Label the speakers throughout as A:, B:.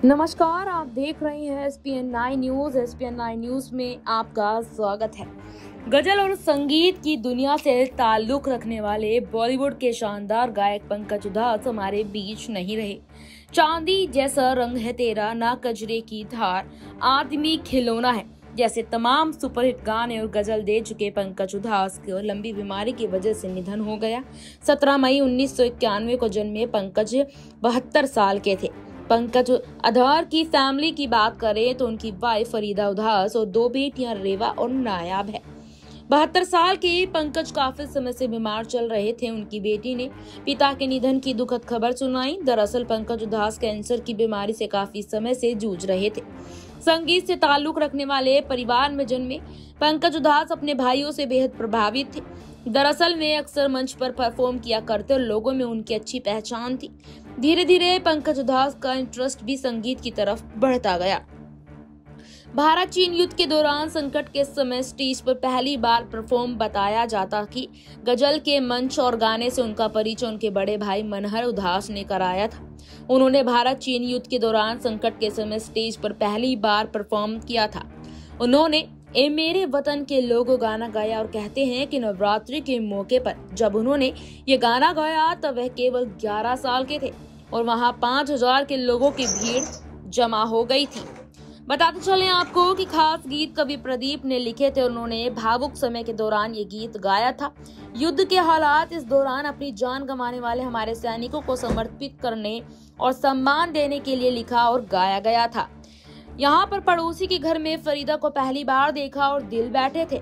A: नमस्कार, आप देख रहे हैं SPN9 न्यूज। SPN9 न्यूज में आपका स्वागत है। गजल और संगीत की दुनिया से ताल्लुक रखने वाले बॉलीवुड के शानदार गायक पंकज उधास हमारे बीच नहीं रहे। चांदी जैसा रंग है तेरा, ना कजरे की धार, आदमी खिलौना है जैसे तमाम सुपरहिट गाने और गजल दे चुके पंकज उधास को लंबी बीमारी की वजह से निधन हो गया। 17 मई 1991 को जन्मे पंकज 72 साल के थे। पंकज उधास की फैमिली की बात करें तो उनकी वाइफ फरीदा उधास और दो बेटियां रेवा और नायाब है। 72 साल के पंकज काफी समय से बीमार चल रहे थे। उनकी बेटी ने पिता के निधन की दुखद खबर सुनाई। दरअसल पंकज उधास कैंसर की बीमारी से काफी समय से जूझ रहे थे। संगीत से ताल्लुक रखने वाले परिवार में जन्मे पंकज उधास अपने भाइयों से बेहद प्रभावित थे। दरअसल वे अक्सर मंच पर परफॉर्म किया करते और लोगों में उनकी अच्छी पहचान थी। धीरे धीरे पंकज उधास का इंटरेस्ट भी संगीत की तरफ बढ़ता गया। भारत चीन युद्ध के दौरान संकट के समय स्टेज पर पहली बार परफॉर्म बताया जाता कि गजल के मंच और गाने से उनका परिचय उनके बड़े भाई मनहर उधास ने कराया था। उन्होंने भारत चीन युद्ध के दौरान संकट के समय स्टेज पर पहली बार परफॉर्म किया था। उन्होंने ए मेरे वतन के लोगों गाना गाया और कहते हैं कि नवरात्रि के मौके पर जब उन्होंने ये गाना गाया तब वह केवल 11 साल के थे और वहां 5000 के लोगों की भीड़ जमा हो गई थी। बताते चले आपको कि खास गीत कवि प्रदीप ने लिखे थे। उन्होंने भावुक समय के दौरान ये गीत गाया था। युद्ध के हालात इस दौरान अपनी जान गंवाने वाले हमारे सैनिकों को समर्पित करने और सम्मान देने के लिए लिखा और गाया गया था। यहाँ पर पड़ोसी के घर में फरीदा को पहली बार देखा और दिल बैठे थे।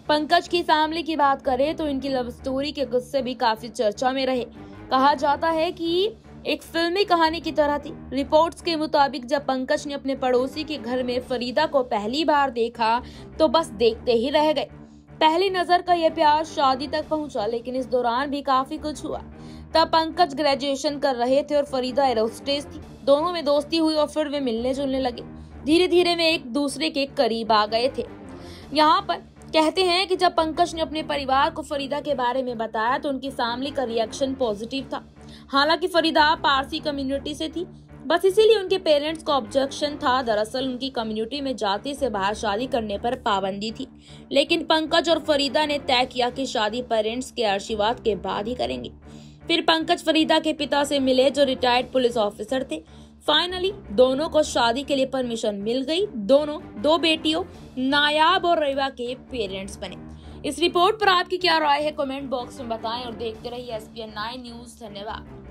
A: पंकज की फैमिली की बात करें तो इनकी लव स्टोरी के गुस्से भी काफी चर्चा में रहे। कहा जाता है कि एक फिल्मी कहानी की तरह थी। रिपोर्ट्स के मुताबिक जब पंकज ने अपने पड़ोसी के घर में फरीदा को पहली बार देखा तो बस देखते ही रह गए। पहली नजर का यह प्यार शादी तक पहुंचा, लेकिन इस दौरान भी काफी कुछ हुआ। तब पंकज ग्रेजुएशन कर रहे थे और फरीदा एरोस्टेस थी। दोनों में दोस्ती हुई और फिर वे मिलने जुलने लगे। धीरे धीरे वे एक दूसरे के करीब आ गए थे। यहाँ पर कहते हैं कि जब पंकज ने अपने परिवार को फरीदा के बारे में बताया तो उनकी फैमिली का रिएक्शन पॉजिटिव था। हालांकि फरीदा पारसी कम्युनिटी से थी, बस इसीलिए उनके पेरेंट्स को ऑब्जेक्शन था। दरअसल उनकी कम्युनिटी में जाति से बाहर शादी करने पर पाबंदी थी, लेकिन पंकज और फरीदा ने तय किया कि शादी पेरेंट्स के आशीर्वाद के बाद ही करेंगे। फिर पंकज फरीदा के पिता से मिले जो रिटायर्ड पुलिस ऑफिसर थे। फाइनली दोनों को शादी के लिए परमिशन मिल गई। दोनों दो बेटियों नायाब और रेवा के पेरेंट्स बने। इस रिपोर्ट पर आपकी क्या राय है, कमेंट बॉक्स में बताएं और देखते रहिए SPN9 न्यूज। धन्यवाद।